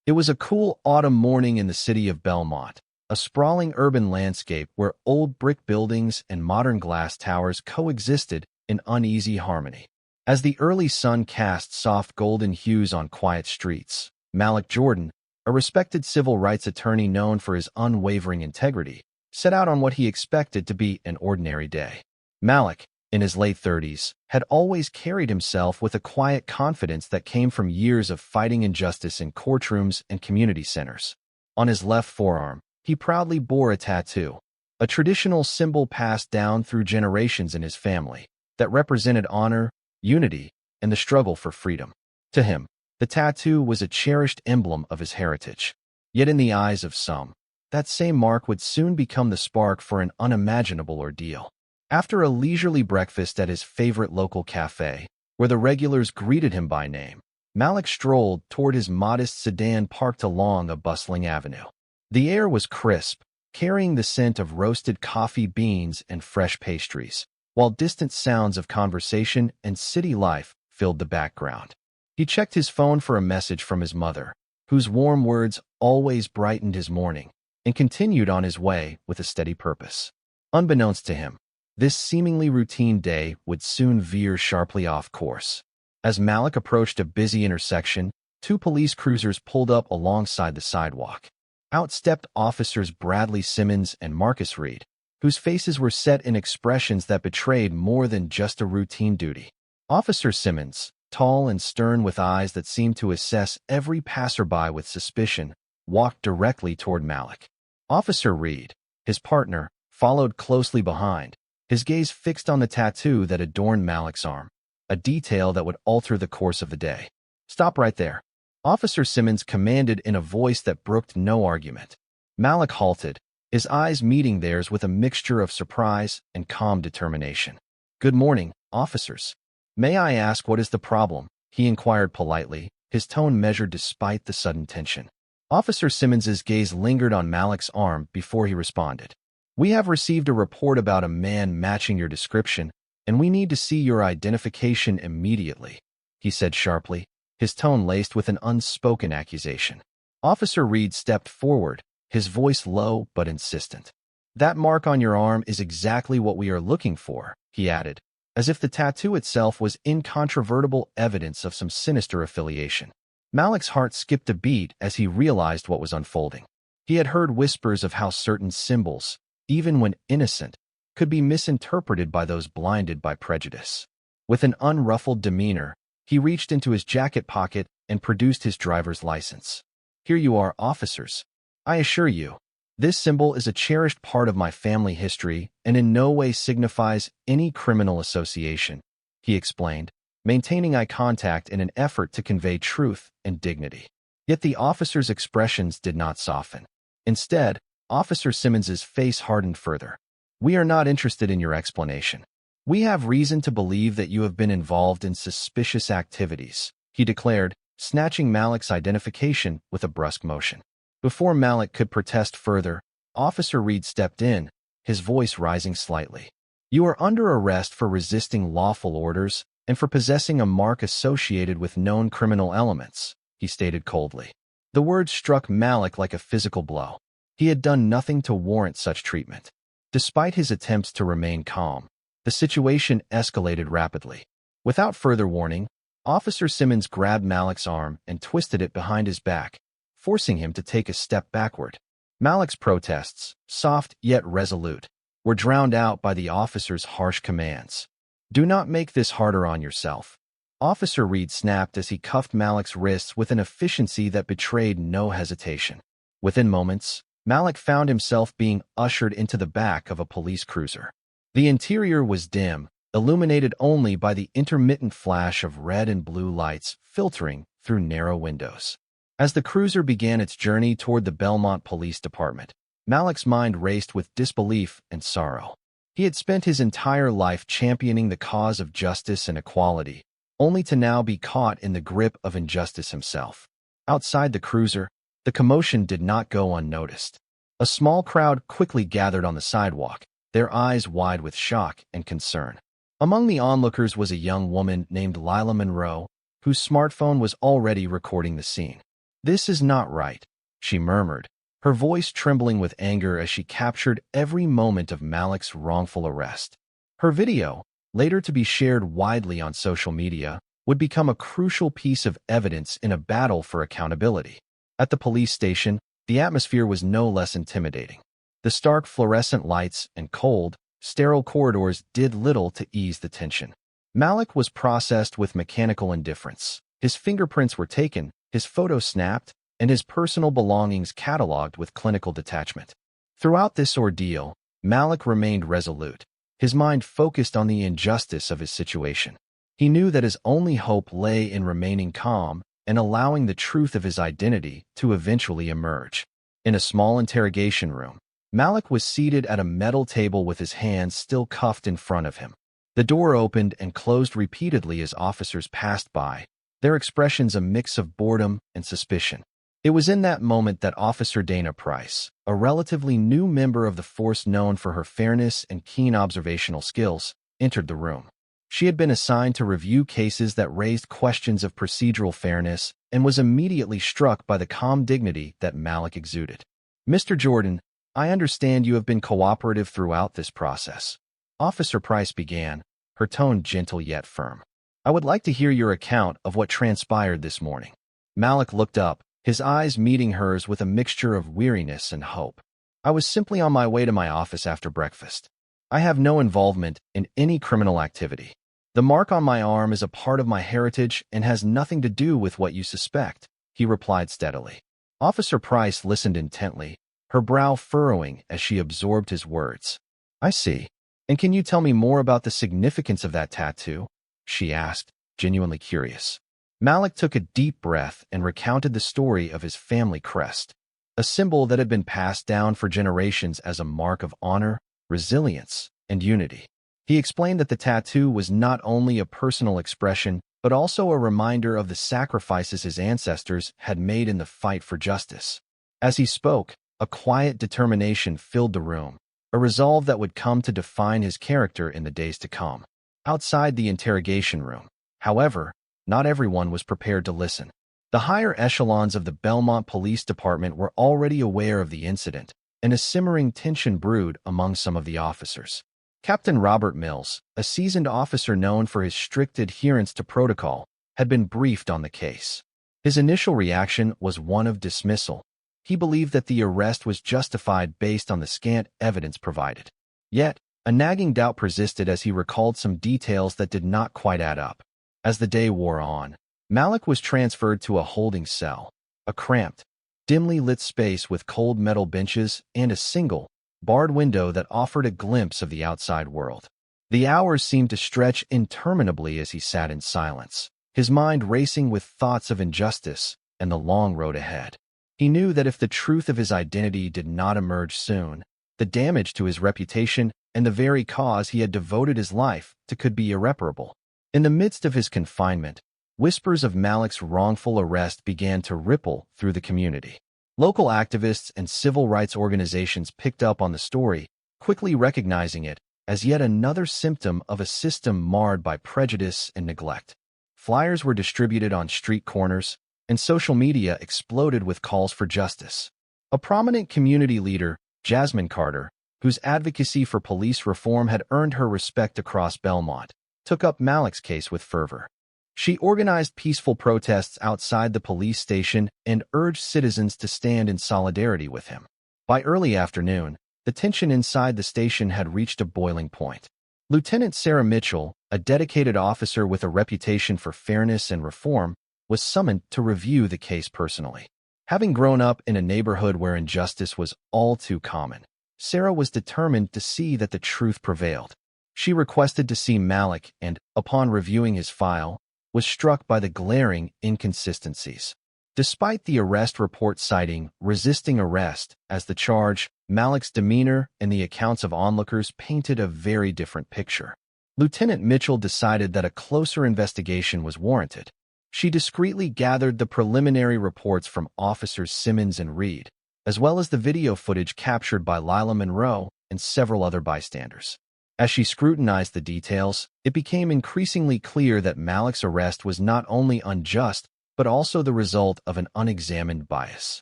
It was a cool autumn morning in the city of Bellmont, a sprawling urban landscape where old brick buildings and modern glass towers coexisted in uneasy harmony. As the early sun cast soft golden hues on quiet streets, Malik Jordan, a respected civil rights attorney known for his unwavering integrity, set out on what he expected to be an ordinary day. Malik, in his late 30s, had always carried himself with a quiet confidence that came from years of fighting injustice in courtrooms and community centers. On his left forearm, he proudly bore a tattoo, a traditional symbol passed down through generations in his family, that represented honor, unity, and the struggle for freedom. To him, the tattoo was a cherished emblem of his heritage. Yet in the eyes of some, that same mark would soon become the spark for an unimaginable ordeal. After a leisurely breakfast at his favorite local cafe, where the regulars greeted him by name, Malik strolled toward his modest sedan parked along a bustling avenue. The air was crisp, carrying the scent of roasted coffee beans and fresh pastries, while distant sounds of conversation and city life filled the background. He checked his phone for a message from his mother, whose warm words always brightened his morning, and continued on his way with a steady purpose. Unbeknownst to him, this seemingly routine day would soon veer sharply off course. As Malik approached a busy intersection, two police cruisers pulled up alongside the sidewalk. Out stepped Officers Bradley Simmons and Marcus Reed, whose faces were set in expressions that betrayed more than just a routine duty. Officer Simmons, tall and stern with eyes that seemed to assess every passerby with suspicion, walked directly toward Malik. Officer Reed, his partner, followed closely behind, his gaze fixed on the tattoo that adorned Malik's arm, a detail that would alter the course of the day. "Stop right there," Officer Simmons commanded in a voice that brooked no argument. Malik halted, his eyes meeting theirs with a mixture of surprise and calm determination. "Good morning, officers. May I ask what is the problem?" he inquired politely, his tone measured despite the sudden tension. Officer Simmons's gaze lingered on Malik's arm before he responded. "We have received a report about a man matching your description, and we need to see your identification immediately," he said sharply, his tone laced with an unspoken accusation. Officer Reed stepped forward, his voice low but insistent. "That mark on your arm is exactly what we are looking for," he added, as if the tattoo itself was incontrovertible evidence of some sinister affiliation. Malik's heart skipped a beat as he realized what was unfolding. He had heard whispers of how certain symbols, even when innocent, could be misinterpreted by those blinded by prejudice. With an unruffled demeanor, he reached into his jacket pocket and produced his driver's license. "Here you are, officers. I assure you, this symbol is a cherished part of my family history and in no way signifies any criminal association," he explained, maintaining eye contact in an effort to convey truth and dignity. Yet the officer's expressions did not soften. Instead, Officer Simmons's face hardened further. "We are not interested in your explanation. We have reason to believe that you have been involved in suspicious activities," he declared, snatching Malik's identification with a brusque motion. Before Malik could protest further, Officer Reed stepped in, his voice rising slightly. "You are under arrest for resisting lawful orders and for possessing a mark associated with known criminal elements," he stated coldly. The words struck Malik like a physical blow. He had done nothing to warrant such treatment. Despite his attempts to remain calm, the situation escalated rapidly. Without further warning, Officer Simmons grabbed Malik's arm and twisted it behind his back, forcing him to take a step backward. Malik's protests, soft yet resolute, were drowned out by the officer's harsh commands. "Do not make this harder on yourself," Officer Reed snapped as he cuffed Malik's wrists with an efficiency that betrayed no hesitation. Within moments, Malik found himself being ushered into the back of a police cruiser. The interior was dim, illuminated only by the intermittent flash of red and blue lights filtering through narrow windows. As the cruiser began its journey toward the Bellmont Police Department, Malik's mind raced with disbelief and sorrow. He had spent his entire life championing the cause of justice and equality, only to now be caught in the grip of injustice himself. Outside the cruiser, the commotion did not go unnoticed. A small crowd quickly gathered on the sidewalk, their eyes wide with shock and concern. Among the onlookers was a young woman named Lila Monroe, whose smartphone was already recording the scene. "This is not right," she murmured, her voice trembling with anger as she captured every moment of Malik's wrongful arrest. Her video, later to be shared widely on social media, would become a crucial piece of evidence in a battle for accountability. At the police station, the atmosphere was no less intimidating. The stark fluorescent lights and cold, sterile corridors did little to ease the tension. Malik was processed with mechanical indifference. His fingerprints were taken, his photos snapped, and his personal belongings cataloged with clinical detachment. Throughout this ordeal, Malik remained resolute, his mind focused on the injustice of his situation. He knew that his only hope lay in remaining calm and allowing the truth of his identity to eventually emerge. In a small interrogation room, Malik was seated at a metal table with his hands still cuffed in front of him. The door opened and closed repeatedly as officers passed by, their expressions a mix of boredom and suspicion. It was in that moment that Officer Dana Price, a relatively new member of the force known for her fairness and keen observational skills, entered the room. She had been assigned to review cases that raised questions of procedural fairness and was immediately struck by the calm dignity that Malik exuded. "Mr. Jordan, I understand you have been cooperative throughout this process," Officer Price began, her tone gentle yet firm. "I would like to hear your account of what transpired this morning." Malik looked up, his eyes meeting hers with a mixture of weariness and hope. "I was simply on my way to my office after breakfast. I have no involvement in any criminal activity. The mark on my arm is a part of my heritage and has nothing to do with what you suspect," he replied steadily. Officer Price listened intently, her brow furrowing as she absorbed his words. "I see. And can you tell me more about the significance of that tattoo?" she asked, genuinely curious. Malik took a deep breath and recounted the story of his family crest, a symbol that had been passed down for generations as a mark of honor, resilience, and unity. He explained that the tattoo was not only a personal expression, but also a reminder of the sacrifices his ancestors had made in the fight for justice. As he spoke, a quiet determination filled the room, a resolve that would come to define his character in the days to come. Outside the interrogation room, however, not everyone was prepared to listen. The higher echelons of the Bellmont Police Department were already aware of the incident, and a simmering tension brewed among some of the officers. Captain Robert Mills, a seasoned officer known for his strict adherence to protocol, had been briefed on the case. His initial reaction was one of dismissal. He believed that the arrest was justified based on the scant evidence provided. Yet, a nagging doubt persisted as he recalled some details that did not quite add up. As the day wore on, Malik was transferred to a holding cell, a cramped, dimly lit space with cold metal benches and a single, barred window that offered a glimpse of the outside world. The hours seemed to stretch interminably as he sat in silence, his mind racing with thoughts of injustice and the long road ahead. He knew that if the truth of his identity did not emerge soon, the damage to his reputation and the very cause he had devoted his life to could be irreparable. In the midst of his confinement, whispers of Malik's wrongful arrest began to ripple through the community. Local activists and civil rights organizations picked up on the story, quickly recognizing it as yet another symptom of a system marred by prejudice and neglect. Flyers were distributed on street corners, and social media exploded with calls for justice. A prominent community leader, Jasmine Carter, whose advocacy for police reform had earned her respect across Bellmont, took up Malik's case with fervor. She organized peaceful protests outside the police station and urged citizens to stand in solidarity with him. By early afternoon, the tension inside the station had reached a boiling point. Lieutenant Sarah Mitchell, a dedicated officer with a reputation for fairness and reform, was summoned to review the case personally. Having grown up in a neighborhood where injustice was all too common, Sarah was determined to see that the truth prevailed. She requested to see Malik and, upon reviewing his file, was struck by the glaring inconsistencies. Despite the arrest report citing resisting arrest as the charge, Malik's demeanor and the accounts of onlookers painted a very different picture. Lieutenant Mitchell decided that a closer investigation was warranted. She discreetly gathered the preliminary reports from Officers Simmons and Reed, as well as the video footage captured by Lila Monroe and several other bystanders. As she scrutinized the details, it became increasingly clear that Malik's arrest was not only unjust, but also the result of an unexamined bias.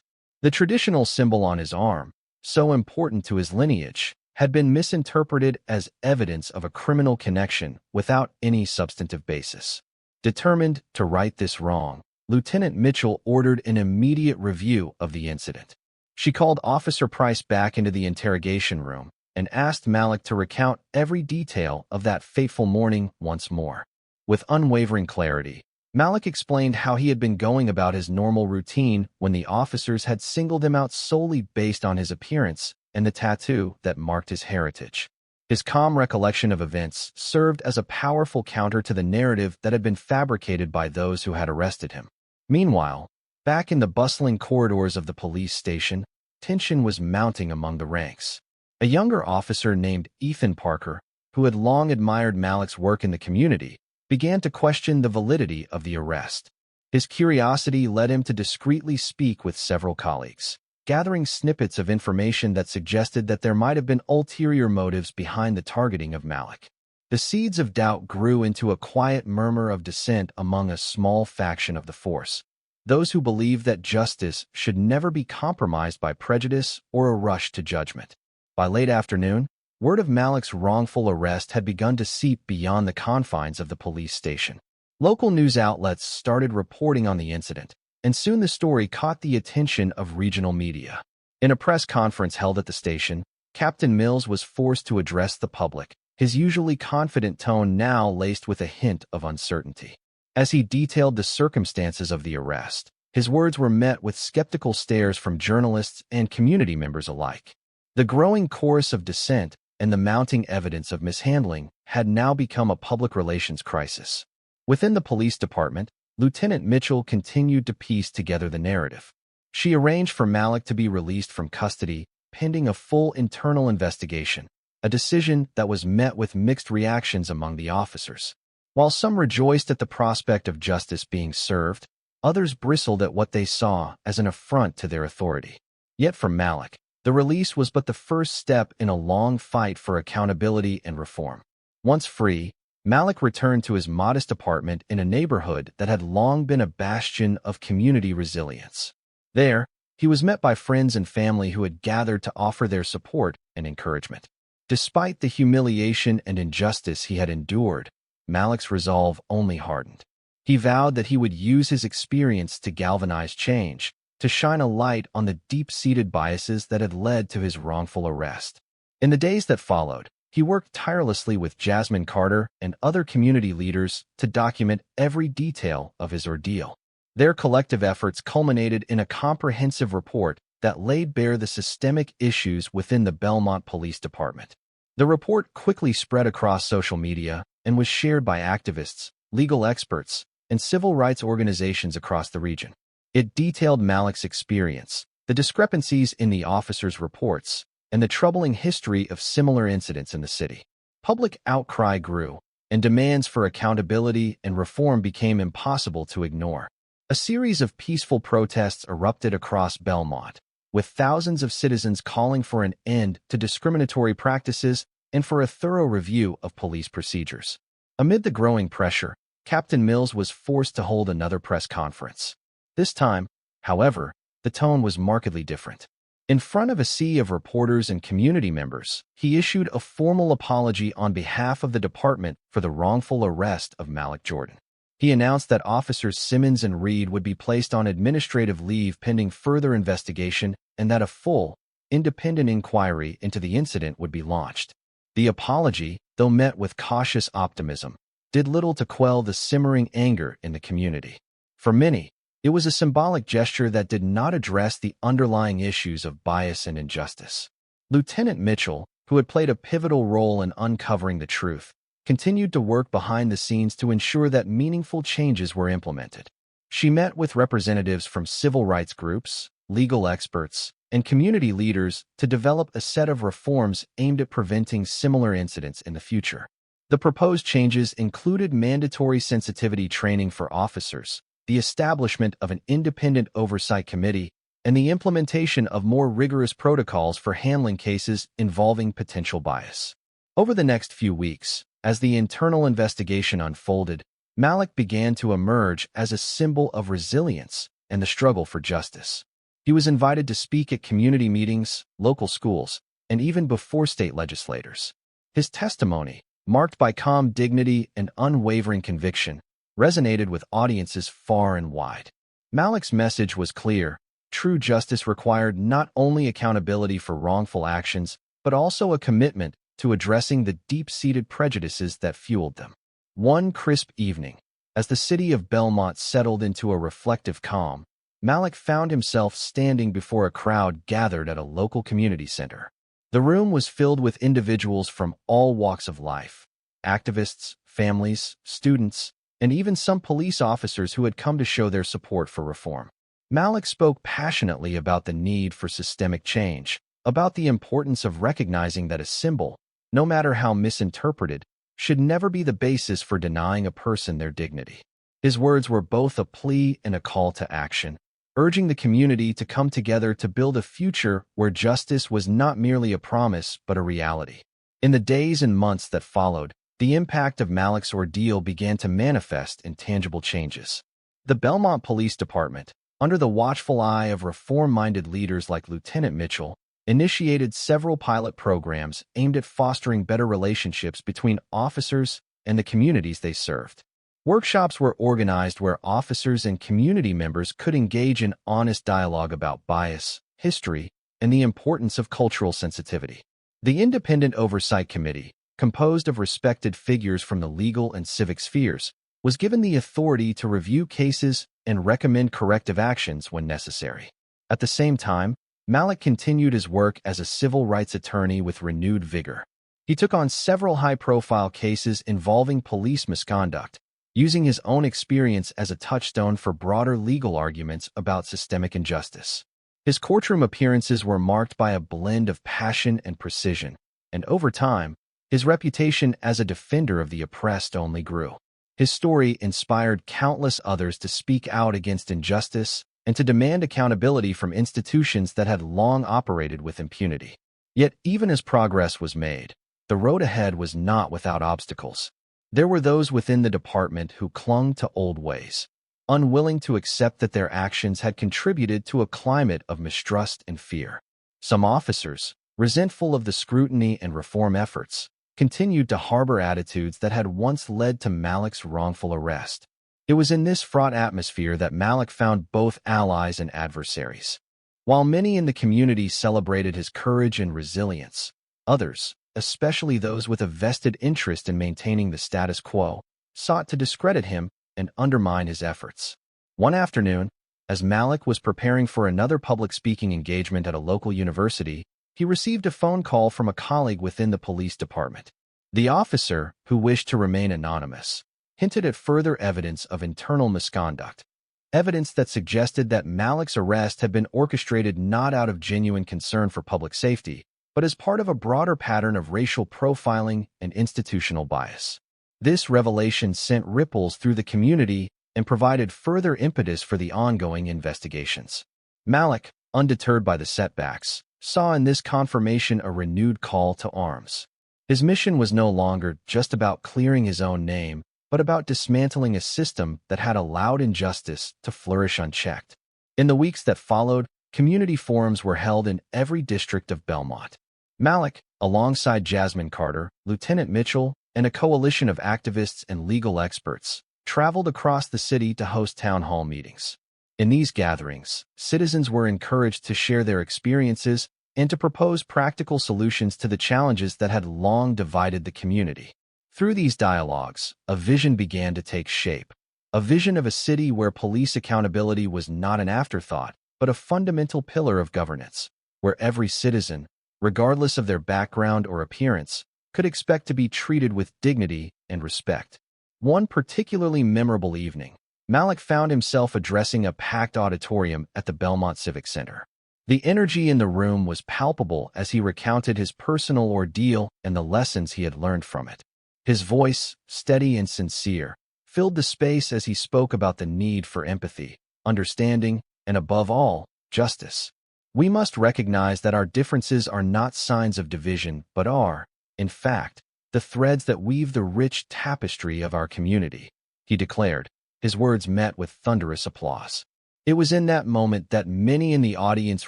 The traditional symbol on his arm, so important to his lineage, had been misinterpreted as evidence of a criminal connection without any substantive basis. Determined to right this wrong, Lieutenant Mitchell ordered an immediate review of the incident. She called Officer Price back into the interrogation room and asked Malik to recount every detail of that fateful morning once more. With unwavering clarity, Malik explained how he had been going about his normal routine when the officers had singled him out solely based on his appearance and the tattoo that marked his heritage. His calm recollection of events served as a powerful counter to the narrative that had been fabricated by those who had arrested him. Meanwhile, back in the bustling corridors of the police station, tension was mounting among the ranks. A younger officer named Ethan Parker, who had long admired Malik's work in the community, began to question the validity of the arrest. His curiosity led him to discreetly speak with several colleagues, gathering snippets of information that suggested that there might have been ulterior motives behind the targeting of Malik. The seeds of doubt grew into a quiet murmur of dissent among a small faction of the force, those who believed that justice should never be compromised by prejudice or a rush to judgment. By late afternoon, word of Malik's wrongful arrest had begun to seep beyond the confines of the police station. Local news outlets started reporting on the incident, and soon the story caught the attention of regional media. In a press conference held at the station, Captain Mills was forced to address the public, his usually confident tone now laced with a hint of uncertainty. As he detailed the circumstances of the arrest, his words were met with skeptical stares from journalists and community members alike. The growing chorus of dissent and the mounting evidence of mishandling had now become a public relations crisis. Within the police department, Lieutenant Mitchell continued to piece together the narrative. She arranged for Malik to be released from custody, pending a full internal investigation, a decision that was met with mixed reactions among the officers. While some rejoiced at the prospect of justice being served, others bristled at what they saw as an affront to their authority. Yet for Malik, the release was but the first step in a long fight for accountability and reform. Once free, Malik returned to his modest apartment in a neighborhood that had long been a bastion of community resilience. There, he was met by friends and family who had gathered to offer their support and encouragement. Despite the humiliation and injustice he had endured, Malik's resolve only hardened. He vowed that he would use his experience to galvanize change, to shine a light on the deep-seated biases that had led to his wrongful arrest. In the days that followed, he worked tirelessly with Jasmine Carter and other community leaders to document every detail of his ordeal. Their collective efforts culminated in a comprehensive report that laid bare the systemic issues within the Bellmont Police Department. The report quickly spread across social media and was shared by activists, legal experts, and civil rights organizations across the region. It detailed Malik's experience, the discrepancies in the officers' reports, and the troubling history of similar incidents in the city. Public outcry grew, and demands for accountability and reform became impossible to ignore. A series of peaceful protests erupted across Bellmont, with thousands of citizens calling for an end to discriminatory practices and for a thorough review of police procedures. Amid the growing pressure, Captain Mills was forced to hold another press conference. This time, however, the tone was markedly different. In front of a sea of reporters and community members, he issued a formal apology on behalf of the department for the wrongful arrest of Malik Jordan. He announced that Officers Simmons and Reed would be placed on administrative leave pending further investigation and that a full, independent inquiry into the incident would be launched. The apology, though met with cautious optimism, did little to quell the simmering anger in the community. For many, it was a symbolic gesture that did not address the underlying issues of bias and injustice. Lieutenant Mitchell, who had played a pivotal role in uncovering the truth, continued to work behind the scenes to ensure that meaningful changes were implemented. She met with representatives from civil rights groups, legal experts, and community leaders to develop a set of reforms aimed at preventing similar incidents in the future. The proposed changes included mandatory sensitivity training for officers, the establishment of an independent oversight committee, and the implementation of more rigorous protocols for handling cases involving potential bias. Over the next few weeks, as the internal investigation unfolded, Malik began to emerge as a symbol of resilience and the struggle for justice. He was invited to speak at community meetings, local schools, and even before state legislators. His testimony, marked by calm dignity and unwavering conviction, resonated with audiences far and wide. Malik's message was clear. True justice required not only accountability for wrongful actions, but also a commitment to addressing the deep-seated prejudices that fueled them. One crisp evening, as the city of Bellmont settled into a reflective calm, Malik found himself standing before a crowd gathered at a local community center. The room was filled with individuals from all walks of life: activists, families, students, and even some police officers who had come to show their support for reform. Malik spoke passionately about the need for systemic change, about the importance of recognizing that a symbol, no matter how misinterpreted, should never be the basis for denying a person their dignity. His words were both a plea and a call to action, urging the community to come together to build a future where justice was not merely a promise but a reality. In the days and months that followed, the impact of Malik's ordeal began to manifest in tangible changes. The Bellmont Police Department, under the watchful eye of reform-minded leaders like Lieutenant Mitchell, initiated several pilot programs aimed at fostering better relationships between officers and the communities they served. Workshops were organized where officers and community members could engage in honest dialogue about bias, history, and the importance of cultural sensitivity. The Independent Oversight Committee, composed of respected figures from the legal and civic spheres, was given the authority to review cases and recommend corrective actions when necessary. At the same time, Malik continued his work as a civil rights attorney with renewed vigor. He took on several high-profile cases involving police misconduct, using his own experience as a touchstone for broader legal arguments about systemic injustice. His courtroom appearances were marked by a blend of passion and precision, and over time, his reputation as a defender of the oppressed only grew. His story inspired countless others to speak out against injustice and to demand accountability from institutions that had long operated with impunity. Yet, even as progress was made, the road ahead was not without obstacles. There were those within the department who clung to old ways, unwilling to accept that their actions had contributed to a climate of mistrust and fear. Some officers, resentful of the scrutiny and reform efforts, continued to harbor attitudes that had once led to Malik's wrongful arrest. It was in this fraught atmosphere that Malik found both allies and adversaries. While many in the community celebrated his courage and resilience, others, especially those with a vested interest in maintaining the status quo, sought to discredit him and undermine his efforts. One afternoon, as Malik was preparing for another public speaking engagement at a local university, he received a phone call from a colleague within the police department. The officer, who wished to remain anonymous, hinted at further evidence of internal misconduct, evidence that suggested that Malik's arrest had been orchestrated not out of genuine concern for public safety, but as part of a broader pattern of racial profiling and institutional bias. This revelation sent ripples through the community and provided further impetus for the ongoing investigations. Malik, undeterred by the setbacks, saw in this confirmation a renewed call to arms. His mission was no longer just about clearing his own name, but about dismantling a system that had allowed injustice to flourish unchecked. In the weeks that followed, community forums were held in every district of Bellmont. Malik, alongside Jasmine Carter, Lieutenant Mitchell, and a coalition of activists and legal experts, traveled across the city to host town hall meetings. In these gatherings, citizens were encouraged to share their experiences and to propose practical solutions to the challenges that had long divided the community. Through these dialogues, a vision began to take shape, a vision of a city where police accountability was not an afterthought, but a fundamental pillar of governance, where every citizen, regardless of their background or appearance, could expect to be treated with dignity and respect. One particularly memorable evening, Malik found himself addressing a packed auditorium at the Bellmont Civic Center. The energy in the room was palpable as he recounted his personal ordeal and the lessons he had learned from it. His voice, steady and sincere, filled the space as he spoke about the need for empathy, understanding, and above all, justice. We must recognize that our differences are not signs of division, but are, in fact, the threads that weave the rich tapestry of our community, he declared, his words met with thunderous applause. It was in that moment that many in the audience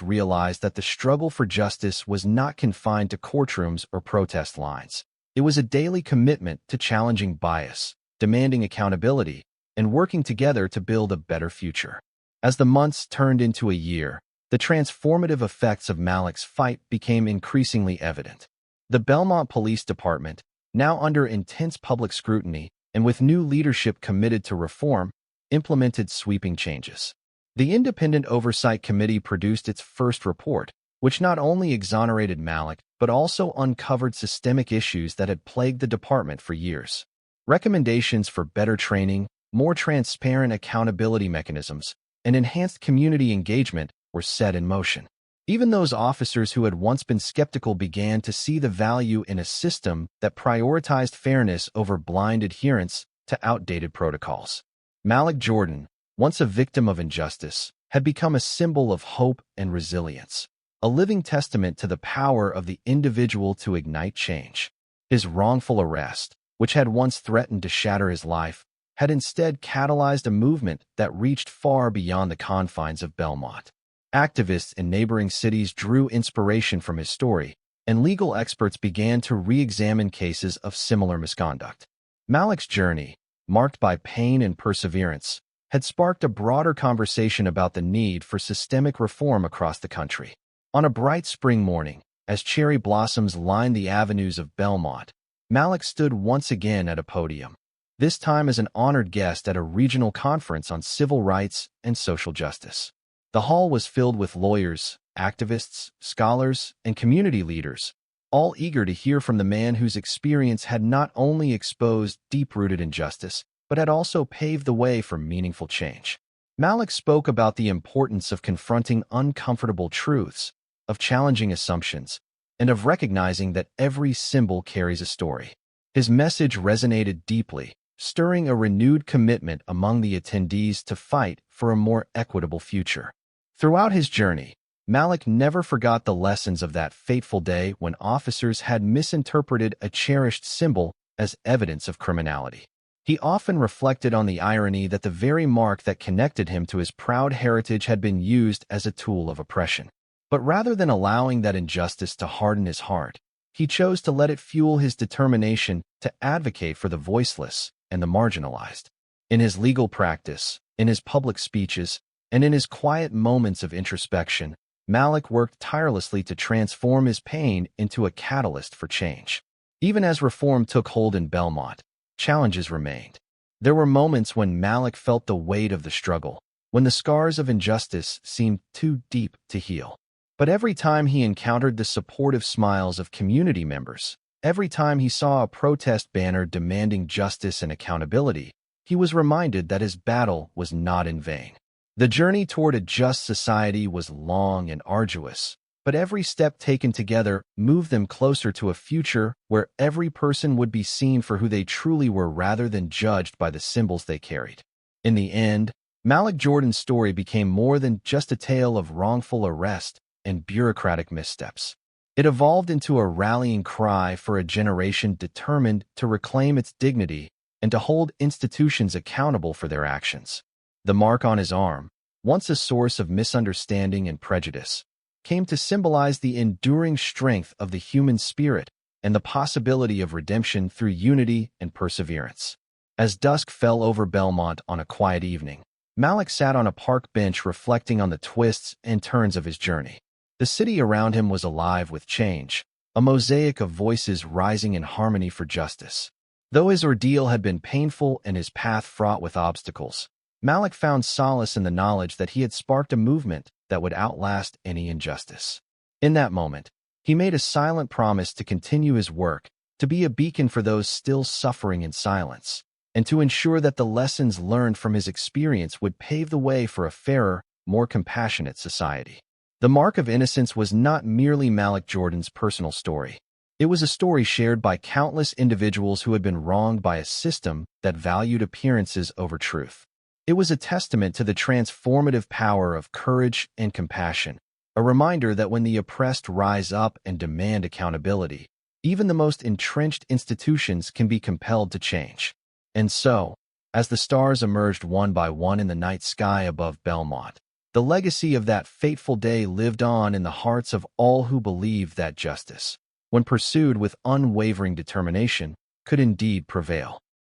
realized that the struggle for justice was not confined to courtrooms or protest lines. It was a daily commitment to challenging bias, demanding accountability, and working together to build a better future. As the months turned into a year, the transformative effects of Malik's fight became increasingly evident. The Bellmont Police Department, now under intense public scrutiny and with new leadership committed to reform, implemented sweeping changes. The Independent Oversight Committee produced its first report, which not only exonerated Malik but also uncovered systemic issues that had plagued the department for years. Recommendations for better training, more transparent accountability mechanisms, and enhanced community engagement were set in motion. Even those officers who had once been skeptical began to see the value in a system that prioritized fairness over blind adherence to outdated protocols. Malik Jordan, once a victim of injustice, had become a symbol of hope and resilience, a living testament to the power of the individual to ignite change. His wrongful arrest, which had once threatened to shatter his life, had instead catalyzed a movement that reached far beyond the confines of Bellmont. Activists in neighboring cities drew inspiration from his story, and legal experts began to re-examine cases of similar misconduct. Malik's journey, marked by pain and perseverance, had sparked a broader conversation about the need for systemic reform across the country. On a bright spring morning, as cherry blossoms lined the avenues of Bellmont, Malik stood once again at a podium, this time as an honored guest at a regional conference on civil rights and social justice. The hall was filled with lawyers, activists, scholars, and community leaders, all eager to hear from the man whose experience had not only exposed deep-rooted injustice, but had also paved the way for meaningful change. Malik spoke about the importance of confronting uncomfortable truths, of challenging assumptions, and of recognizing that every symbol carries a story. His message resonated deeply, stirring a renewed commitment among the attendees to fight for a more equitable future. Throughout his journey, Malik never forgot the lessons of that fateful day when officers had misinterpreted a cherished symbol as evidence of criminality. He often reflected on the irony that the very mark that connected him to his proud heritage had been used as a tool of oppression. But rather than allowing that injustice to harden his heart, he chose to let it fuel his determination to advocate for the voiceless and the marginalized. In his legal practice, in his public speeches, and in his quiet moments of introspection, Malik worked tirelessly to transform his pain into a catalyst for change. Even as reform took hold in Bellmont, challenges remained. There were moments when Malik felt the weight of the struggle, when the scars of injustice seemed too deep to heal. But every time he encountered the supportive smiles of community members, every time he saw a protest banner demanding justice and accountability, he was reminded that his battle was not in vain. The journey toward a just society was long and arduous, but every step taken together moved them closer to a future where every person would be seen for who they truly were rather than judged by the symbols they carried. In the end, Malik Jordan's story became more than just a tale of wrongful arrest and bureaucratic missteps. It evolved into a rallying cry for a generation determined to reclaim its dignity and to hold institutions accountable for their actions. The mark on his arm, once a source of misunderstanding and prejudice, came to symbolize the enduring strength of the human spirit and the possibility of redemption through unity and perseverance. As dusk fell over Bellmont on a quiet evening, Malik sat on a park bench reflecting on the twists and turns of his journey. The city around him was alive with change, a mosaic of voices rising in harmony for justice. Though his ordeal had been painful and his path fraught with obstacles, Malik found solace in the knowledge that he had sparked a movement that would outlast any injustice. In that moment, he made a silent promise to continue his work, to be a beacon for those still suffering in silence, and to ensure that the lessons learned from his experience would pave the way for a fairer, more compassionate society. The Mark of Innocence was not merely Malik Jordan's personal story. It was a story shared by countless individuals who had been wronged by a system that valued appearances over truth. It was a testament to the transformative power of courage and compassion, a reminder that when the oppressed rise up and demand accountability, even the most entrenched institutions can be compelled to change. And so, As the stars emerged one by one in the night sky above Bellmont, the legacy of that fateful day lived on in the hearts of all who believed that justice, when pursued with unwavering determination, could indeed prevail.